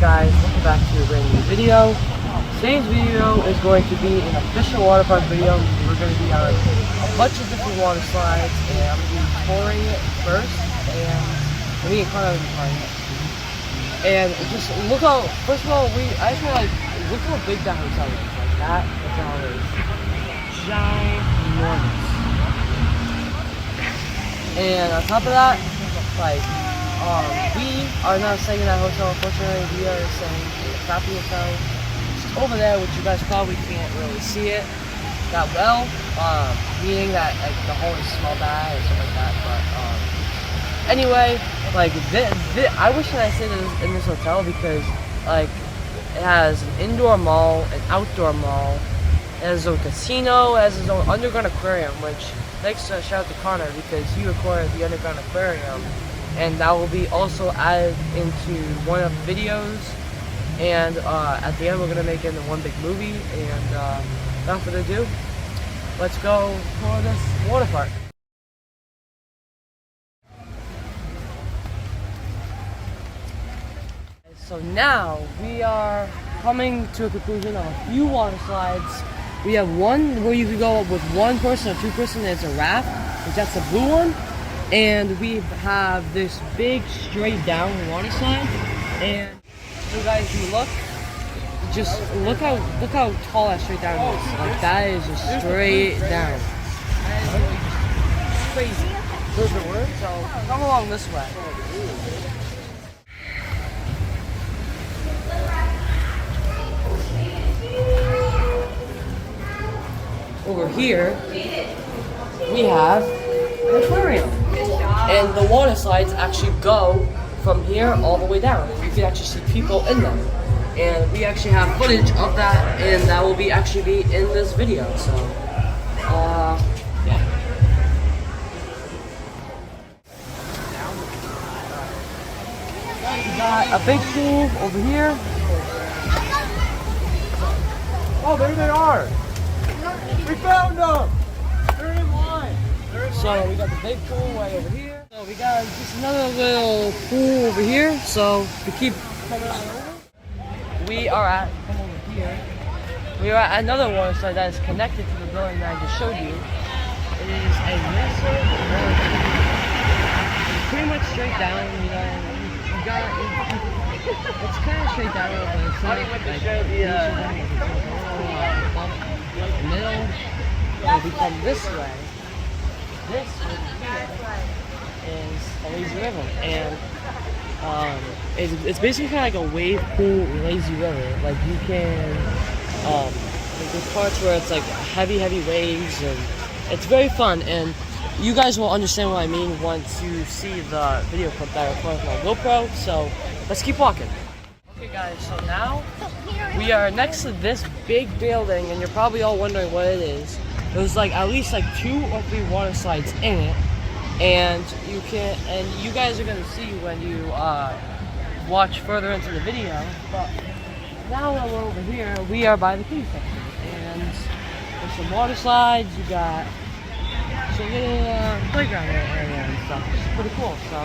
guys, welcome back to a brand new video. Today's video is going to be an official water park video. We're going to be on a bunch of different water slides, and I'm going to be touring it first, and me and Connor will be touring it. And just look how, first of all, I just want to look how big that hotel is. Like that hotel is ginormous. And on top of that, like, we are not staying in that hotel, unfortunately. We are staying in a crappy hotel. It's over there, which you guys probably can't really see it that well. Meaning that like the hallways smell bad or something like that. But anyway, like I wish that I stayed in this hotel because like it has an indoor mall, an outdoor mall, it has its own casino, it has its own underground aquarium, which thanks to shout out to Connor because he recorded the underground aquarium. And that will be also added into one of the videos, and at the end we're gonna make it into one big movie. And without further ado, let's go for this water park. So now we are coming to a conclusion of a few water slides. We have one where you can go with one person or two person, and it's a raft, which that's the blue one. And we have this big straight down water slide, and so guys, you just look how tall that straight down is. Like that is just straight down. That is really just crazy. So come along this way. Over here we have an aquarium. And the water slides actually go from here all the way down. And you can actually see people in them. And we actually have footage of that, and that will actually be in this video. So, yeah. We got a big pool over here. Oh, there they are! We found them! They're in line! So we got the big pool right over here. So we got just another little pool over here. So we keep coming on over. We are at another water slide that is connected to the building that I just showed you. It is a massive water slide. Pretty much straight down, you know. You got it's kind of straight down, but it's not like bump in the middle. If we come this way, this is a lazy river, and it's basically kind of like a wave pool lazy river. Like you can, like there's parts where it's like heavy waves, and it's very fun. And you guys will understand what I mean once you see the video clip that I recorded from my GoPro. So let's keep walking. Okay, guys. So now we are next to this big building, and you're probably all wondering what it is. There's like at least like 2 or 3 water slides in it, and you guys are gonna see when you watch further into the video. But now that we're over here, we are by the kiddie section, and there's some water slides. You got some little playground area and stuff, which is pretty cool. So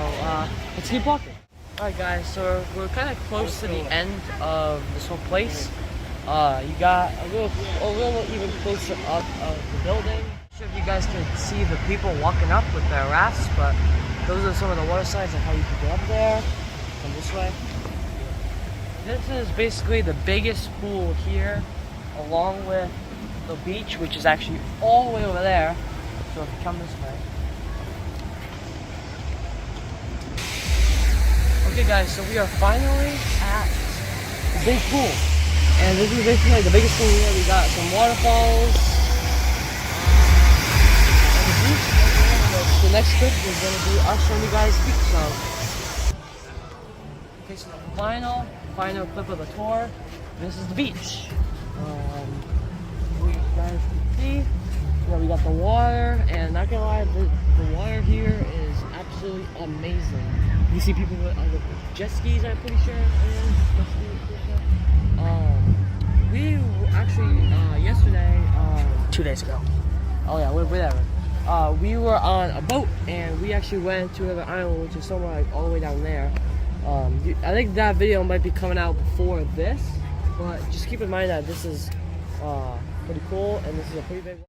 let's keep walking. All right, guys. So we're kind of close to the end of this whole place. You got a little even closer up of the building. I'm not sure if you guys can see the people walking up with their rafts, but those are some of the water slides and how you can get up there. Come this way. This is basically the biggest pool here, along with the beach, which is actually all the way over there. So if you come this way. Okay, guys, so we are finally at the big pool. And this is basically like the biggest pool here. We got some waterfalls. And the beach. The next clip is going to be us showing you guys the beach. So, okay, so the final clip of the tour. This is the beach. You guys can see. Yeah, we got the water, and not gonna lie, the water here is absolutely amazing. You see people with jet skis, I'm pretty sure. We actually yesterday, 2 days ago. Oh yeah, whatever. We were on a boat, and we actually went to another island, which is somewhere like all the way down there. I think that video might be coming out before this, but just keep in mind that this is pretty cool and this is a pretty big one.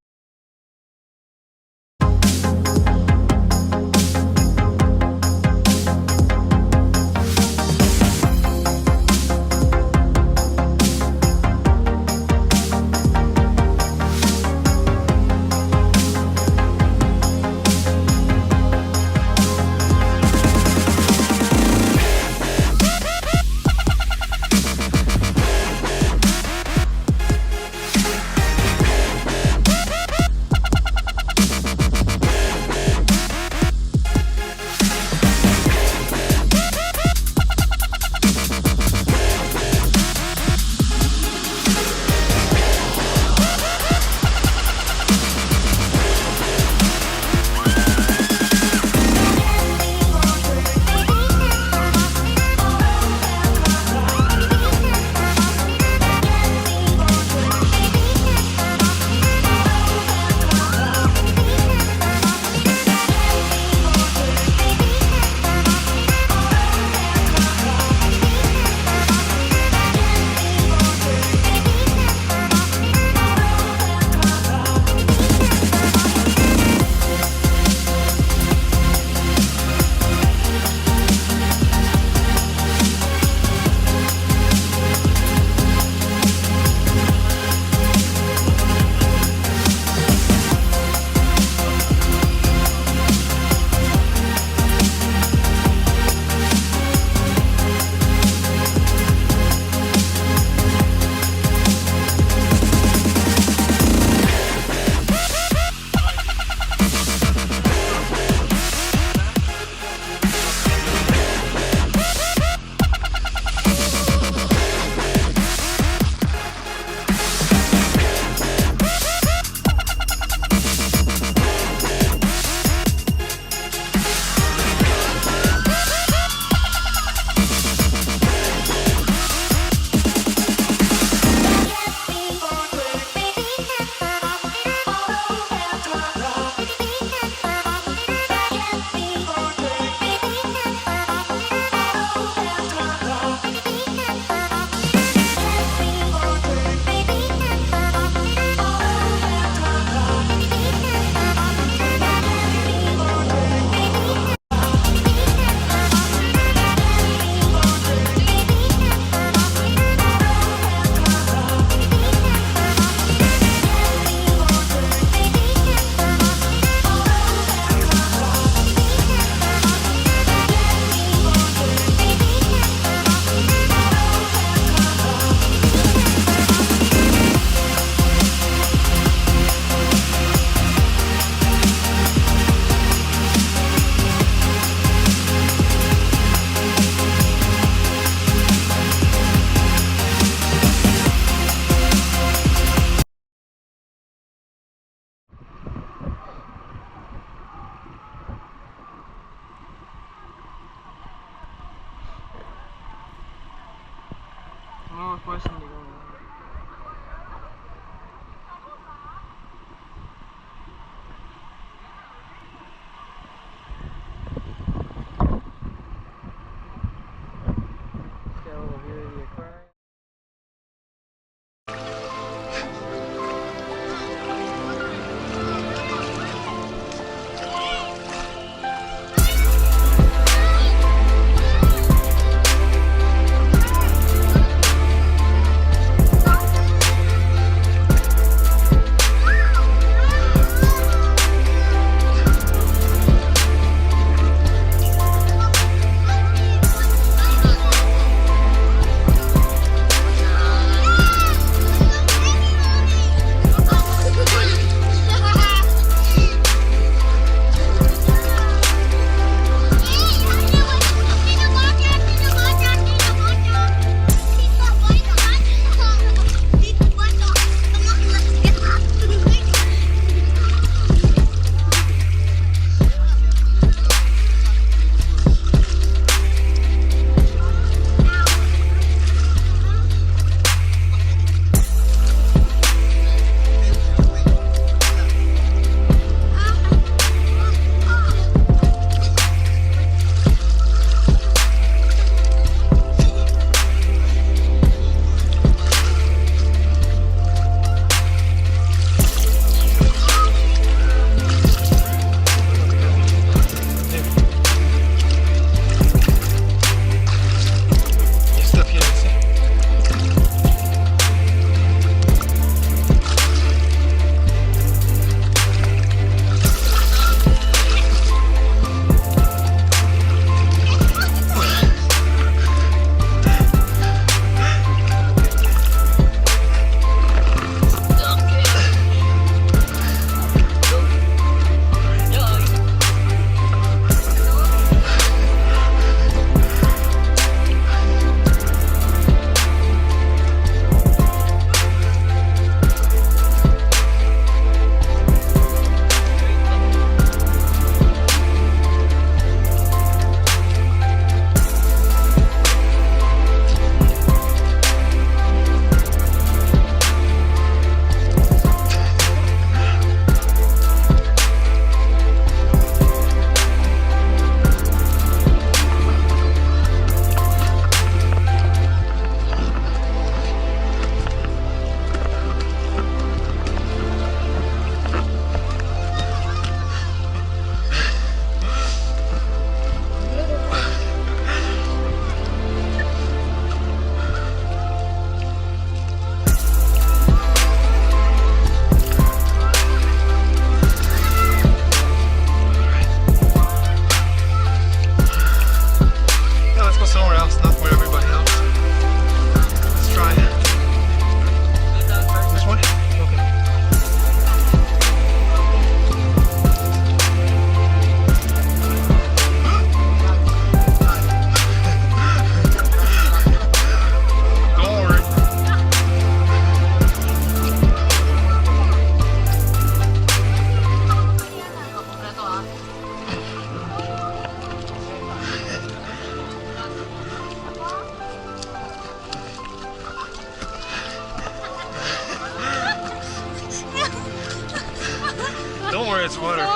Don't worry, it's water.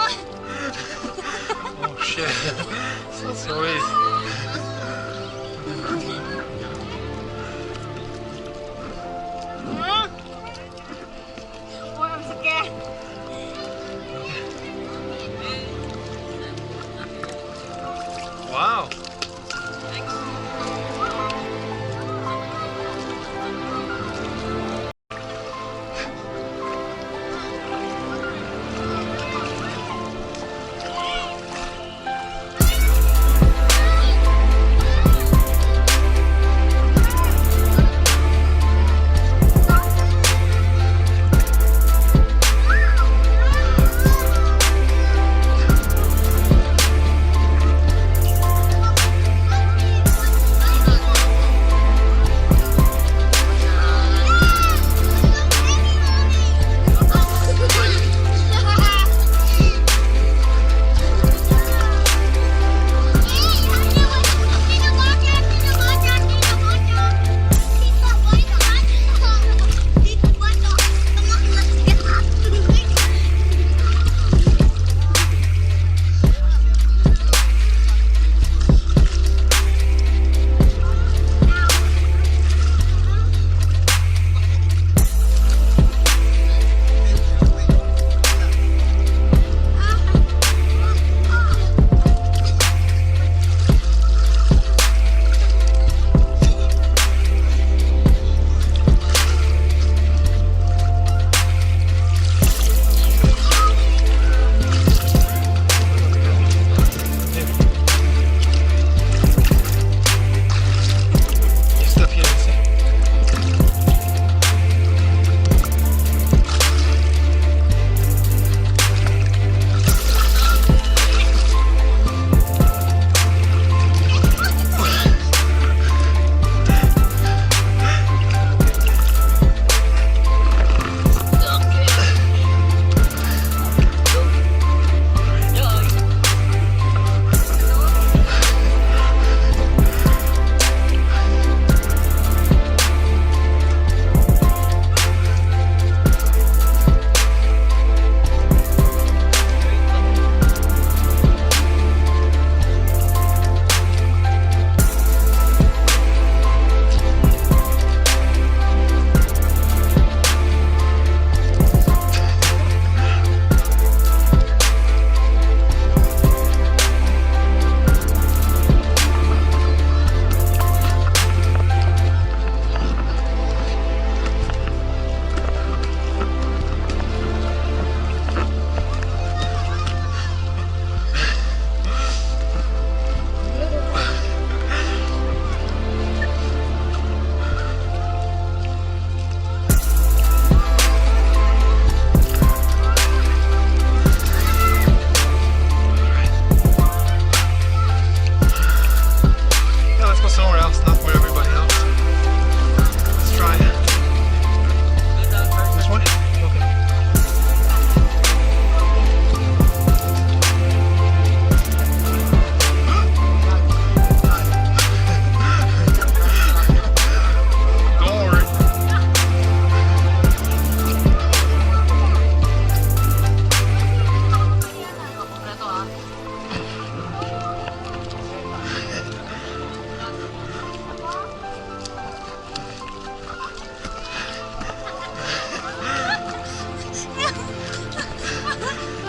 Oh shit. So sweet. Ôi, I'm scared. Wow.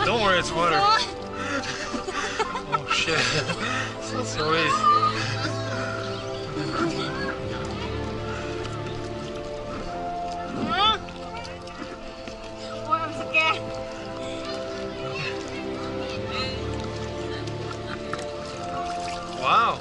Don't worry, it's water. Oh shit. So sweet. Ôi, I'm scared. Wow.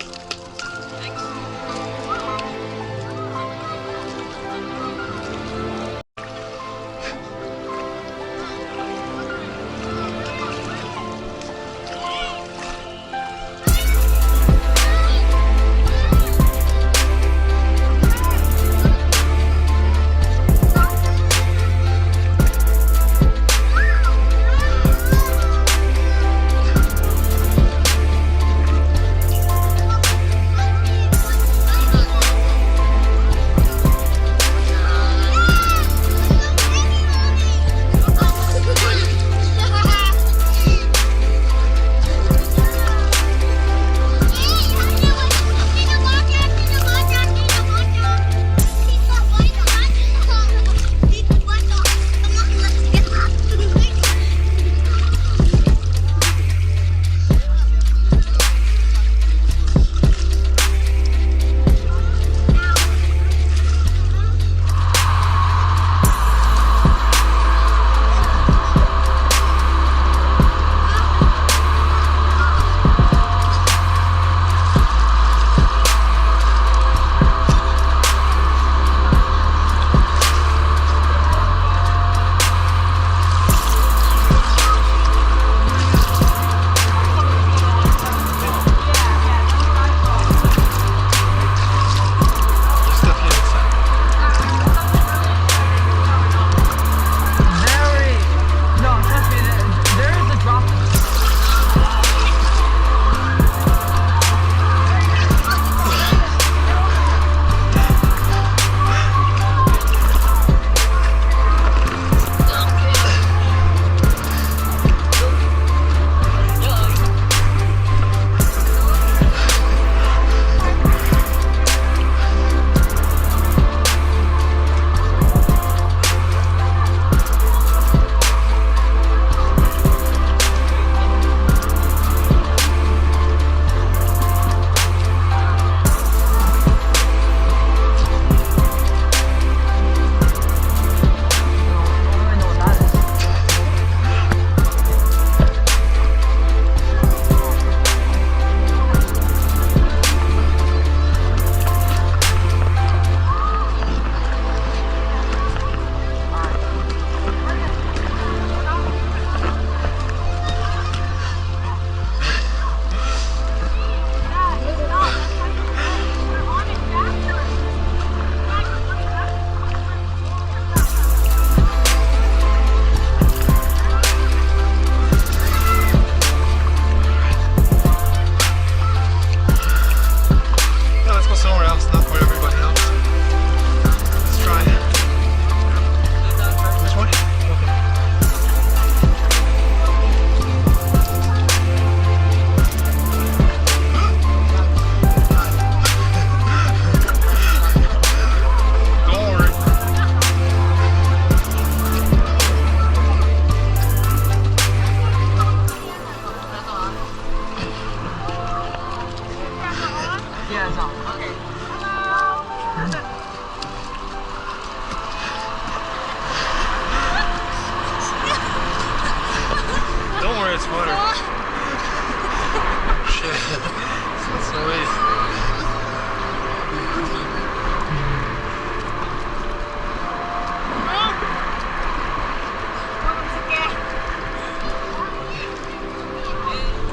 worry, it's water. Shit. That's so easy.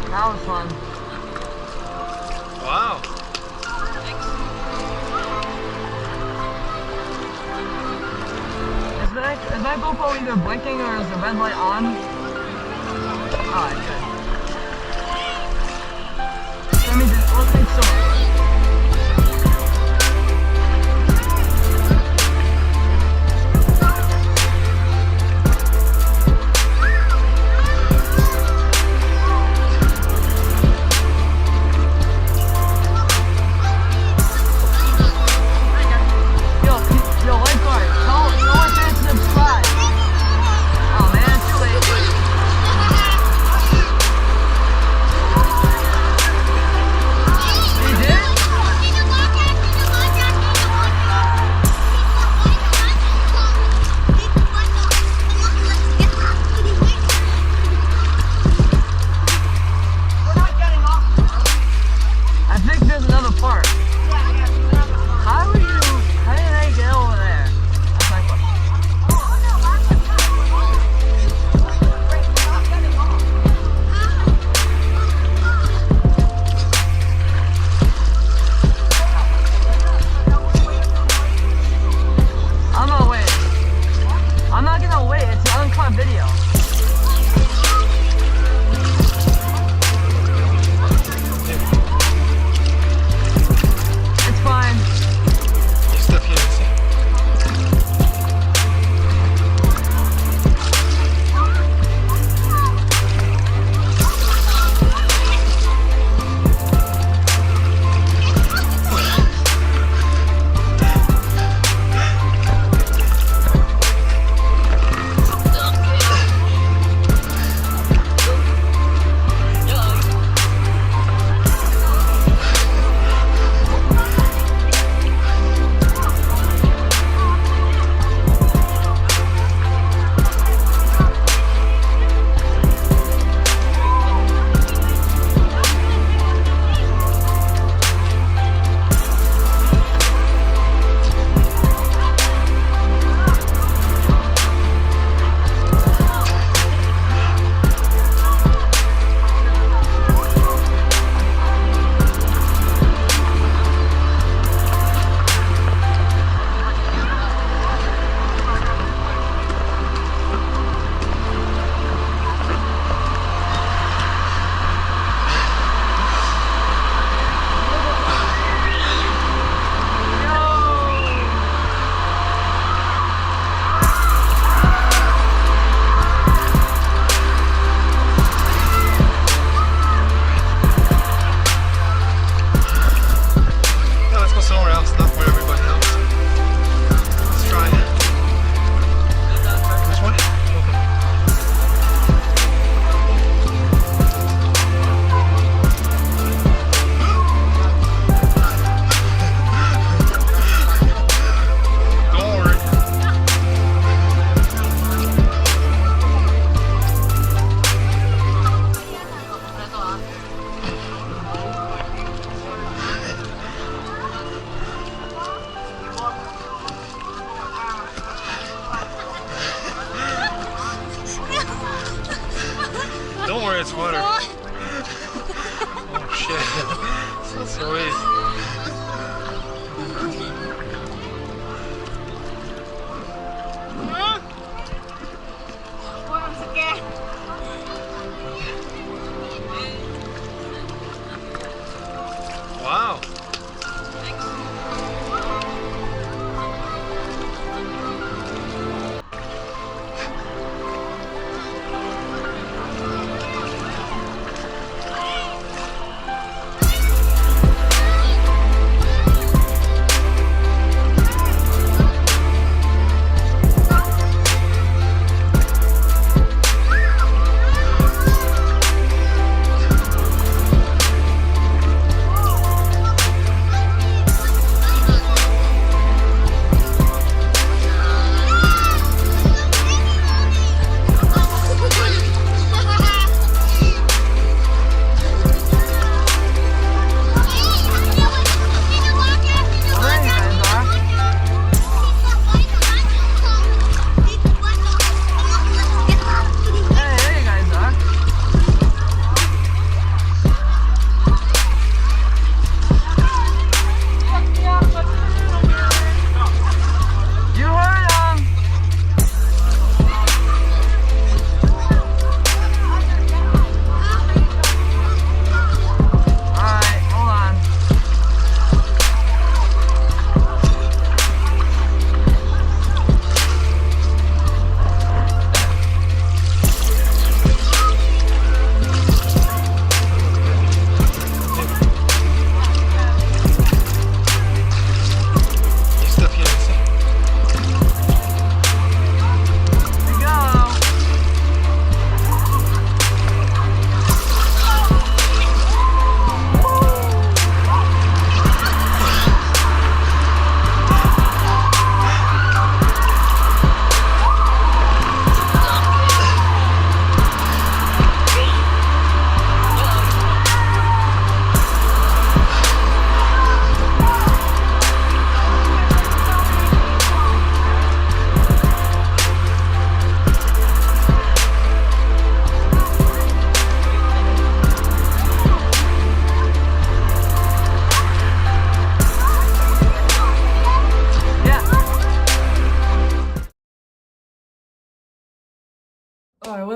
That was fun. Wow. Is my GoPro either blinking or is the red light on? Alright, good. Let me just, let's make sure. Yo, lifeguard, no one can subscribe. Oh man, it's too late. You did? I think there's another part. How did they get over there? That's my question. I'm gonna wait. I'm not gonna wait. It's an uncut video. It's fine. Step here. Don't worry, it's water. Oh shit. That's so easy. Wow.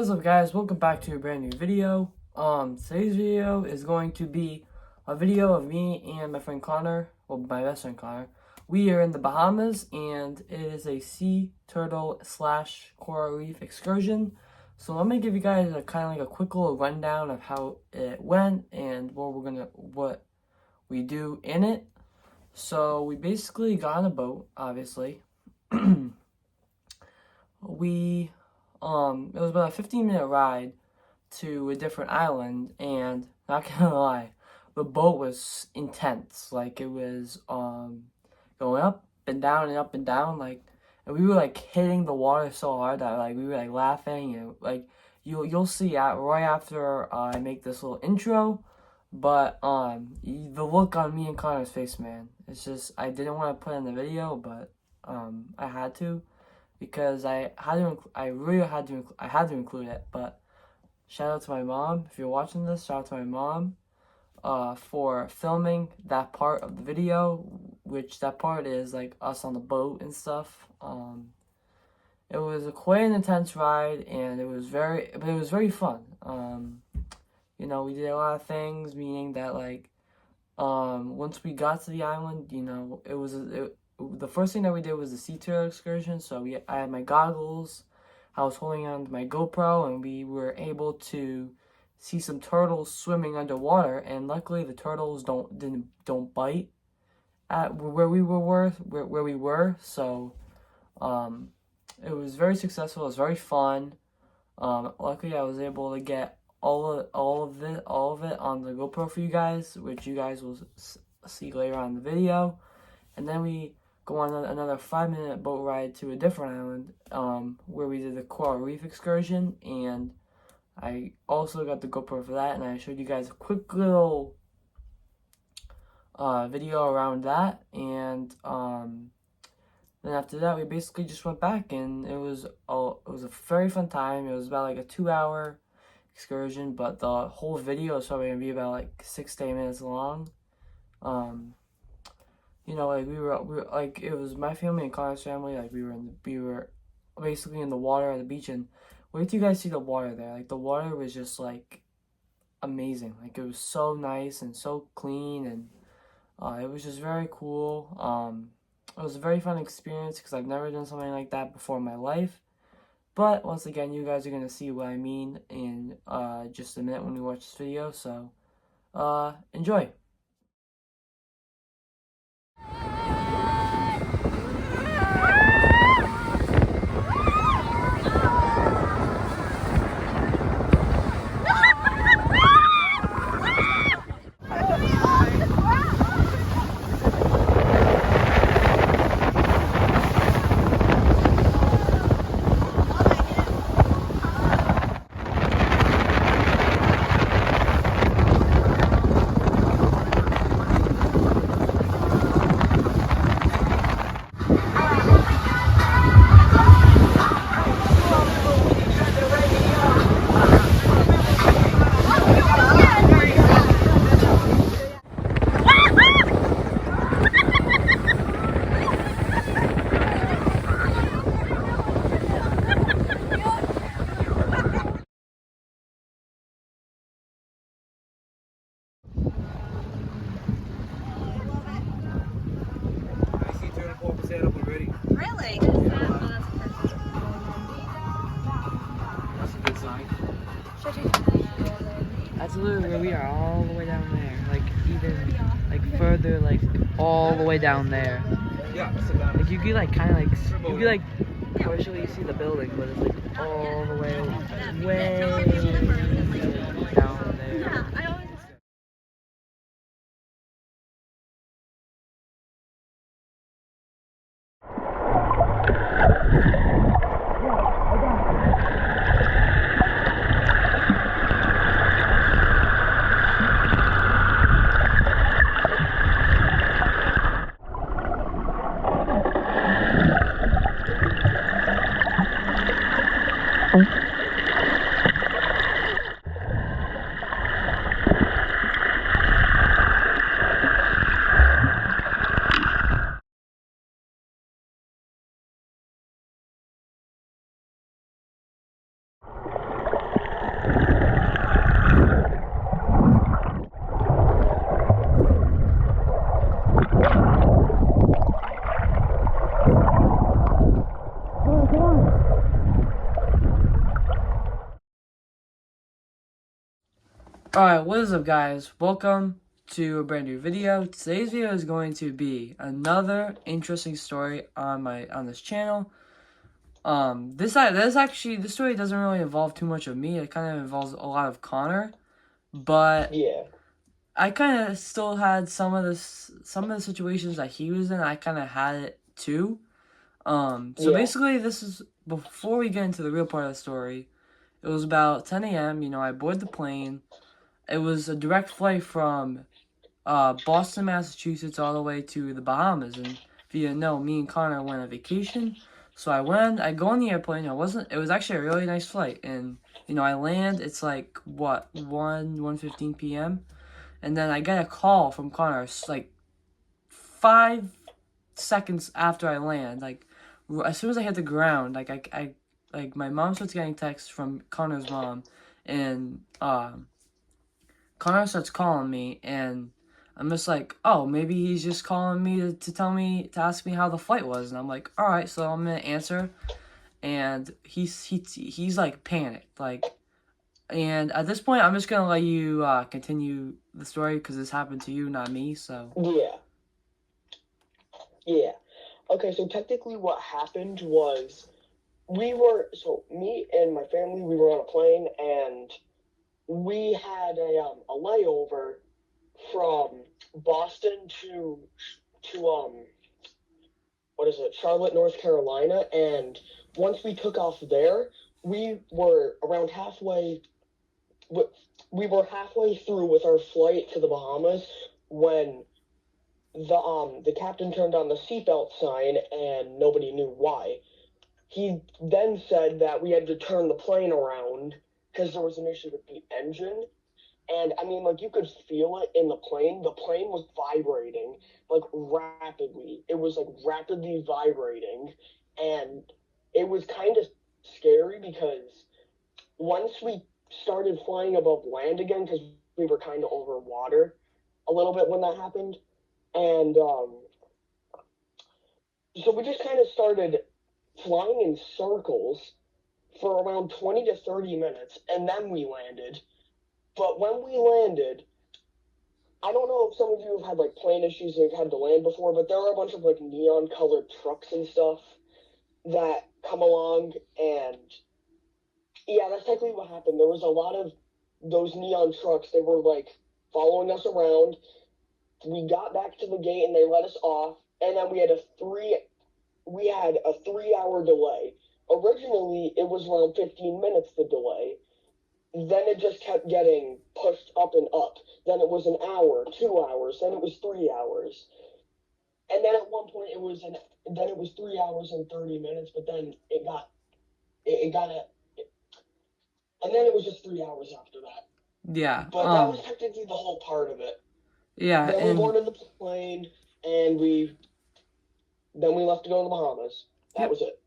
What's up, guys? Welcome back to a brand new video. Today's video is going to be a video of me and my friend Connor, well, my best friend Connor. We are in the Bahamas, and it is a sea turtle / coral reef excursion. So let me give you guys a kind of like a quick little rundown of how it went and what we do in it. So we basically got on a boat, obviously. It was about a 15-minute ride to a different island, and not gonna lie, the boat was intense. Like, it was going up and down and up and down, like, and we were like hitting the water so hard that like we were like laughing, and like you'll see right after I make this little intro. But the look on me and Connor's face, man, it's just, I didn't want to put in the video, but I had to, because I had to include it. But shout out to my mom. If you're watching this, shout out to my mom for filming that part of the video, which that part is like us on the boat and stuff. It was quite an intense ride, and it was very fun. You know, we did a lot of things, meaning that like once we got to the island, you know, the first thing that we did was the sea turtle excursion. So I had my goggles, I was holding on to my GoPro, and we were able to see some turtles swimming underwater. And luckily, the turtles don't bite at where we were. So it was very successful. It was very fun. Luckily, I was able to get all of it on the GoPro for you guys, which you guys will see later on in the video. And then we go on another 5-minute boat ride to a different island, where we did the coral reef excursion, and I also got the GoPro for that, and I showed you guys a quick little video around that. And then after that, we basically just went back, and it was a very fun time. It was about like a 2-hour excursion, but the whole video is probably gonna be about like 6 to 8 minutes long. You know, like we were like, it was my family and Connor's family. Like we were basically in the water at the beach, and wait till you guys see the water there. Like, the water was just like amazing. Like, it was so nice and so clean, and it was just very cool. It was a very fun experience because I've never done something like that before in my life. But once again, you guys are gonna see what I mean in just a minute when we watch this video. So enjoy. Really? That's a good sign. That's literally where we are, all the way down there. Like, even like further, like all the way down there. Yeah, sit down. Like, you could like kind of like partially see the building, but it's like all the way down there. Alright, what is up guys? Welcome to a brand new video. Today's video is going to be another interesting story on this channel. This story doesn't really involve too much of me. It kind of involves a lot of Connor, but Yeah. I kind of still had some of the situations that he was in. I kind of had it too. So Yeah. basically, this is before we get into the real part of the story. It was about 10 a.m. I boarded the plane. It was a direct flight from Boston, Massachusetts, all the way to the Bahamas. And if you didn't know, me and Connor went on vacation. So I go on the airplane. It was actually a really nice flight. And, I land, it's like, 1:15 p.m. And then I get a call from Connor, like, 5 seconds after I land. Like, as soon as I hit the ground, like, my mom starts getting texts from Connor's mom. And, Connor starts calling me, and I'm just like, oh, maybe he's just calling me to ask me how the flight was, and I'm like, all right, so I'm gonna answer, and he's like panicked, like, and at this point, I'm just gonna let you continue the story because this happened to you, not me, so. Yeah. Yeah. Okay, so technically what happened was me and my family, we were on a plane and we had a layover from Boston to what is it, Charlotte, North Carolina, and once we took off there, we were around halfway we were halfway through with our flight to the Bahamas when the captain turned on the seatbelt sign and nobody knew why. He then said that we had to turn the plane around because there was an issue with the engine. And I mean, like, you could feel it in the plane. The plane was vibrating, like, rapidly. It was, like, rapidly vibrating. And it was kind of scary because once we started flying above land again, because we were kind of over water a little bit when that happened. And so we just kind of started flying in circles for around 20 to 30 minutes, and then we landed. But when we landed, I don't know if some of you have had like plane issues and you've had to land before, but there are a bunch of like neon colored trucks and stuff that come along, and yeah, that's technically what happened. There was a lot of those neon trucks. They were like following us around. We got back to the gate and they let us off, and then we had a 3-hour delay. Originally, it was around 15 minutes the delay. Then it just kept getting pushed up and up. Then it was an hour, 2 hours. Then it was 3 hours, and then at one point then it was 3 hours and 30 minutes. But then it got it, and then it was just 3 hours after that. Yeah. But that was technically the whole part of it. Yeah. Then we And boarded the plane, and then we left to go to the Bahamas. That was it.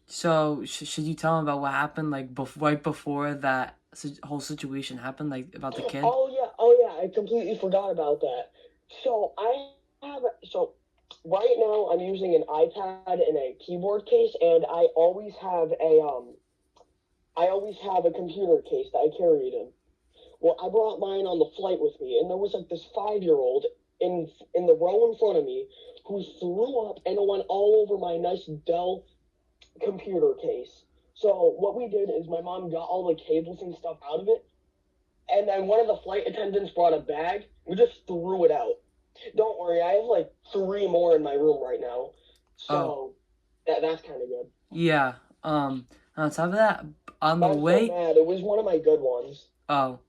So should you tell him about what happened, like, right before that whole situation happened, like, about the kid? Oh yeah, I completely forgot about that. So right now I'm using an iPad and a keyboard case, and I always have a computer case that I carry it in. Well, I brought mine on the flight with me, and there was like this 5-year-old in the row in front of me who threw up, and it went all over my nice Dell computer case. So what we did is my mom got all the cables and stuff out of it, and then one of the flight attendants brought a bag. We just threw it out. Don't worry, I have like 3 more in my room right now, so that's kind of good. Yeah. On top of that, on the I'm way. so mad. It was one of my good ones. Oh,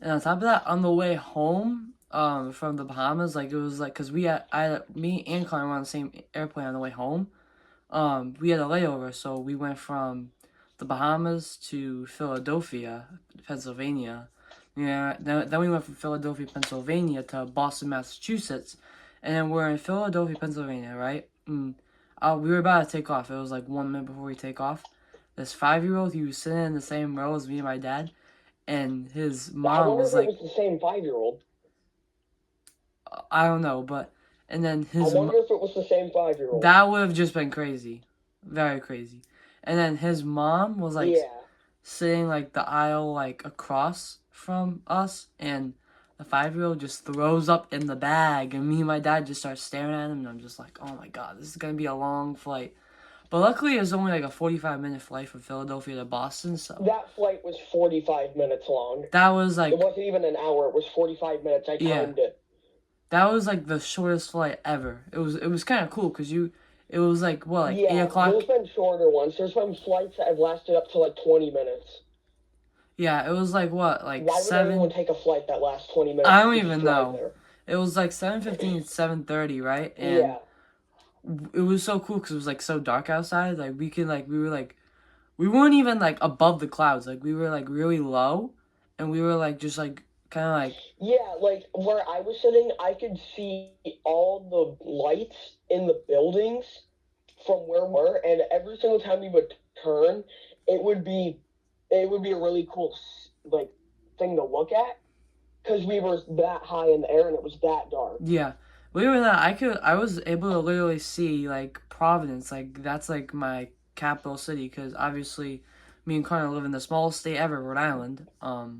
and on top of that, on the way home, from the Bahamas, like, it was like, cause me and Connor were on the same airplane on the way home. We had a layover, so we went from the Bahamas to Philadelphia, Pennsylvania. Yeah, then we went from Philadelphia, Pennsylvania to Boston, Massachusetts, and then we're in Philadelphia, Pennsylvania, right? And we were about to take off. It was like 1 minute before we take off. This 5-year-old, he was sitting in the same row as me and my dad, and his mom was like, I wonder if it was the same 5-year-old. I don't know, but, and then I wonder if it was the same 5-year-old. That would have just been crazy. Very crazy. And then his mom was like sitting like the aisle like across from us, and the 5-year-old just throws up in the bag, and me and my dad just start staring at him, and I'm just like, oh my god, this is gonna be a long flight. But luckily, it was only like a 45-minute flight from Philadelphia to Boston, so That flight was 45 minutes long. that was like, It wasn't even an hour. It was 45 minutes. I Yeah. timed it. that was like the shortest flight ever. It was kind of cool because it was like what, like 8 Yeah, o'clock. there's been shorter ones. There's been flights that have lasted up to like 20 minutes. Yeah, it was like what, like Why would 7. anyone take a flight that lasts 20 minutes? I don't to just even drive know. there? It was like 7:15, 7:30, right? And Yeah. it was so cool because it was like so dark outside. Like we weren't even like above the clouds. Like we were like really low, and we were like just like kind of like, Yeah, like where I was sitting, I could see all the lights in the buildings from where we were, and every single time we would turn, it would be a really cool like thing to look at because we were that high in the air and it was that dark. yeah. Believe it or not, I was able to literally see like Providence. Like that's like my capital city because obviously, me and Connor live in the smallest state ever, Rhode Island. I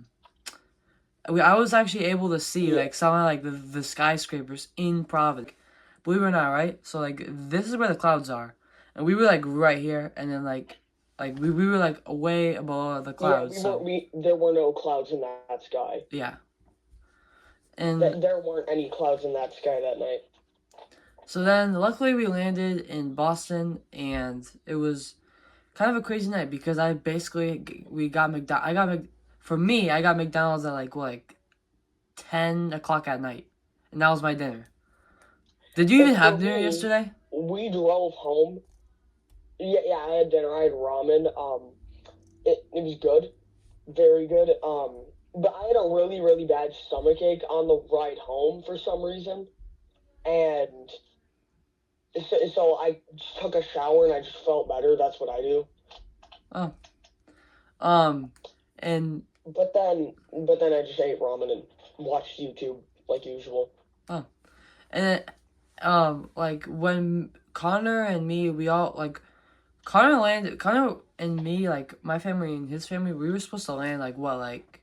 was actually able to see Yeah. like some of like the skyscrapers in Providence. Believe it or not, right? So like this is where the clouds are, and we were like right here, and then like we were like way above the clouds. Yeah, there were no clouds in that sky. Yeah. And There weren't any clouds in that sky that night. So then, luckily, we landed in Boston, and it was kind of a crazy night because I got McDonald's. For me, I got McDonald's at like 10 o'clock at night, and that was my dinner. Did you even have dinner yesterday? We drove home. Yeah, I had dinner. I had ramen. It was good, very good. But I had a really, really bad stomachache on the ride home for some reason, and so I just took a shower and I just felt better. That's what I do. And But then I just ate ramen and watched YouTube like usual. and then, like when Connor and me, we all like Connor and me, like my family and his family, we were supposed to land like what, like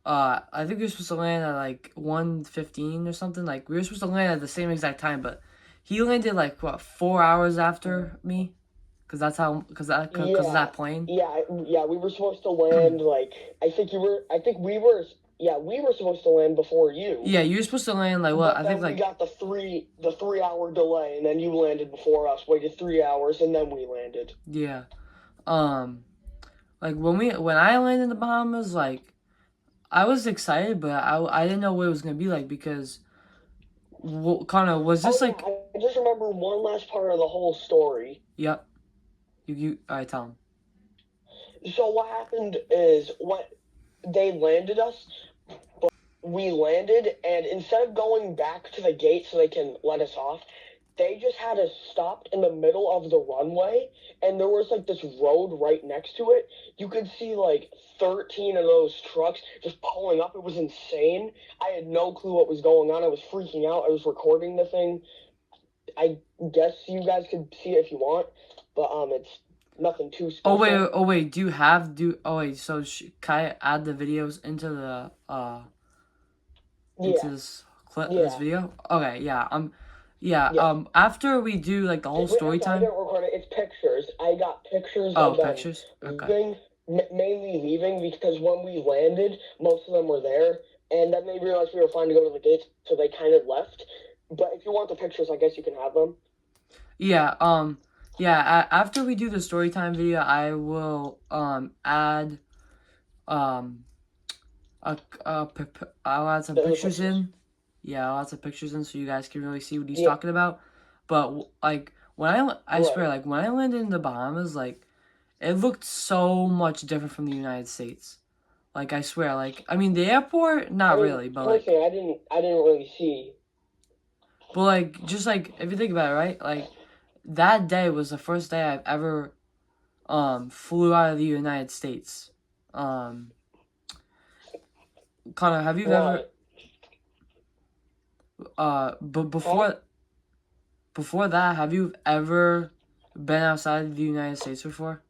I think we were supposed to land at like 1:15 or something. Like we were supposed to land at the same exact time, but he landed like what, 4 hours after me, cause of that plane. Yeah, we were supposed to land like we were supposed to land before you. Yeah, you were supposed to land like what? But I think we got the 3-hour delay, and then you landed before us. Waited 3 hours, and then we landed. Yeah, like when I landed in the Bahamas, like I was excited, but I didn't know what it was gonna be like because Connor, was this like? I just remember one last part of the whole story. Yep. You all right? Tell him. So what happened is they landed us, but we landed, and instead of going back to the gate so they can let us off, they just had us stopped in the middle of the runway, and there was like this road right next to it. You could see like 13 of those trucks just pulling up. It was insane. I had no clue what was going on. I was freaking out. I was recording the thing. I guess you guys could see it if you want, but it's nothing too special. Oh wait, so can I add the videos into the into this clip, this video? Okay, yeah. After we do like the whole story time. I didn't record it. It's pictures. I got pictures of them pictures? Okay. leaving, mainly leaving, because when we landed, most of them were there, and then they realized we were fine to go to the gates, so they kind of left. But if you want the pictures, I guess you can have them. Yeah, after we do the story time video, I will add I'll add some pictures in. Yeah, I'll add some pictures in so you guys can really see what he's talking about. But like I swear, like when I landed in the Bahamas, like it looked so much different from the United States. Like I swear, like I mean the airport, not really, but like I didn't really see. But like just like if you think about it, right? Like that day was the first day I've ever flew out of the United States. Connor, have you ever but before that, have you ever been outside of the United States before?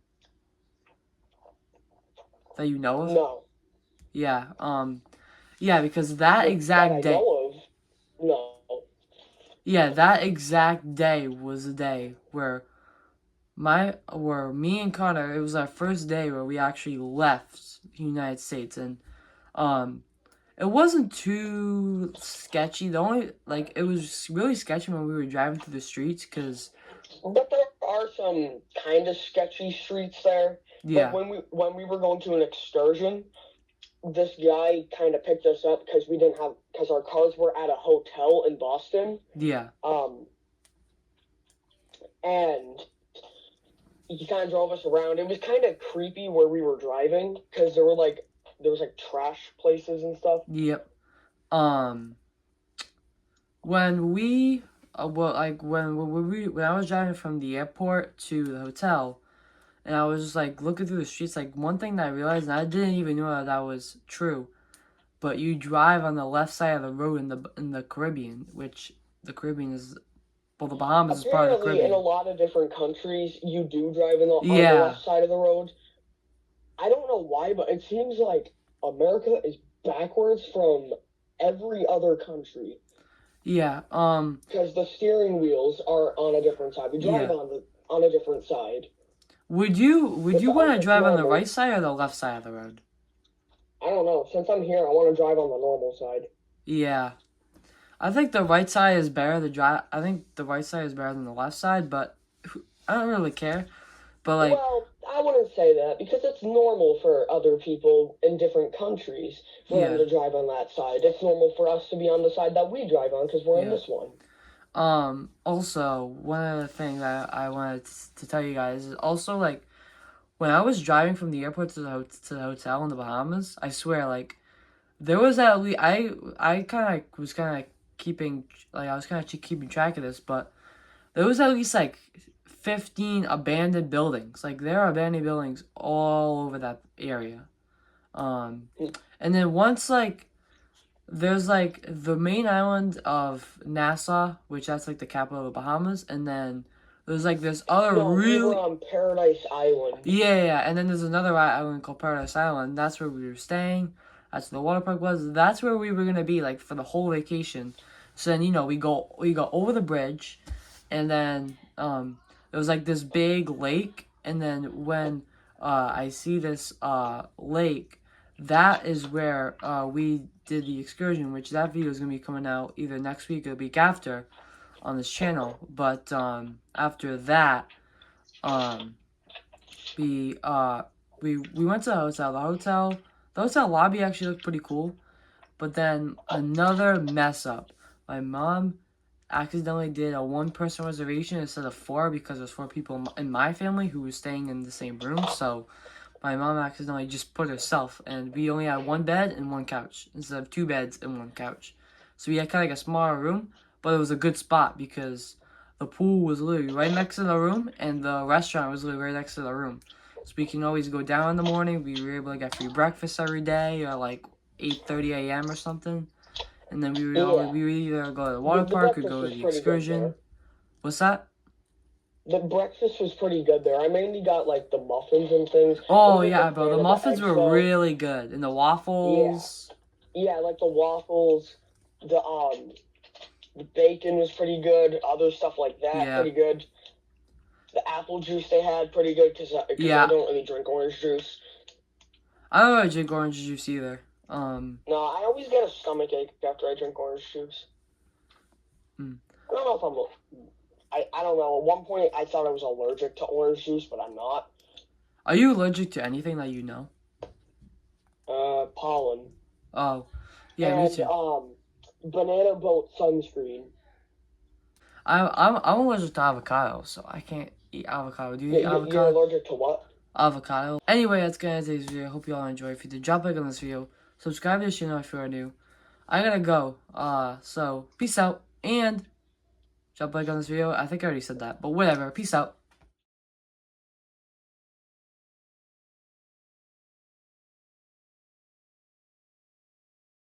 That you know of? No. Yeah. Yeah, because that That exact I day. know of, no. Yeah, that exact day was the day where me and Connor, it was our first day where we actually left the United States, and um it wasn't too sketchy. The only like it was really sketchy when we were driving through the streets because But there are some kind of sketchy streets there. Like yeah, when we were going to an excursion, this guy kind of picked us up because we didn't have because our cars were at a hotel in Boston. yeah, And he kind of drove us around. It was kind of creepy where we were driving because there was like trash places and stuff. yep. Um, when we well like when I was driving from the airport to the hotel. And I was just like looking through the streets. Like one thing that I realized, and I didn't even know that was true, but you drive on the left side of the road in the Caribbean, which the Caribbean is well, the Bahamas is part of the Apparently, in a Caribbean. lot of different countries, you do drive on the Yeah, left side of the road. I don't know why, but it seems like America is backwards from every other country yeah, because the steering wheels are on a different side. We drive yeah. on a different side. Would But you to want us, to it's drive on the right normal. side or the left side of the road? I don't know. Since I'm here, I want to drive on the normal side. Yeah, I think the right side is better to drive. I think the right side is better than the left side, but I don't really care. But like, Well, I wouldn't say that because it's normal for other people in different countries for them yeah, to drive on that side. It's normal for us to be on the side that we drive on because we're in yeah. this one. Also, one other thing that I wanted to tell you guys is also like when I was driving from the airport to to the hotel in the Bahamas, I swear, like there was at least I kind of keeping like I was kind of keeping track of this, but there was at least like 15 abandoned buildings. Like there are abandoned buildings all over that area. Um, and then once like there's like the main island of Nassau, which that's like the capital of the Bahamas, and then there's like this other No, we were really on Paradise Island. yeah, and then there's another island called Paradise Island. That's where we were staying. That's where the water park was. That's where we were gonna be like for the whole vacation. So then we go over the bridge, and then there was like this big lake, and then when I see this lake, that is where we did the excursion. Which that video is gonna be coming out either next week or the week after on this channel. But after that um we we went to the hotel. The hotel lobby actually looked pretty cool. But then another mess up. My mom accidentally did a one person reservation instead of four because there's four people in my family who were staying in the same room. So my mom accidentally just put herself, and we only had one bed and one couch instead of two beds and one couch. So we had kind of like a smaller room, but it was a good spot because the pool was literally right next to the room and the restaurant was literally right next to the room. So we can always go down in the morning. We were able to get free breakfast every day or like 8:30 a.m. or something. And then Yeah, we would either go to the water the park or breakfast go to was the pretty good excursion. there. What's that? The breakfast was pretty good there. I mainly got like the muffins and things. I Oh wasn't a yeah, big bro. The fan of the muffins eggs were though. really good. And the Yeah, waffles. yeah, like the waffles, the bacon was pretty good. Other stuff like that, Yeah. pretty good. The apple juice they had pretty good because I Yeah. don't really drink orange juice. I don't really drink orange juice either. No, I always get a stomach ache after I drink orange juice. Hmm. I don't know if I don't know. At one point, I thought I was allergic to orange juice, but I'm not. Are you allergic to anything that you know? Pollen Oh, yeah, me and too. banana boat sunscreen. I'm allergic to avocado, so I can't eat avocado. Do you Yeah, eat you're avocado? allergic to what? Avocado. Anyway, that's gonna end today's video. Hope you all enjoy. If you did, drop a like on this video. Subscribe to the channel if you are new. I gotta go. So peace out and drop a like on this video. I think I already said that, but whatever. Peace out.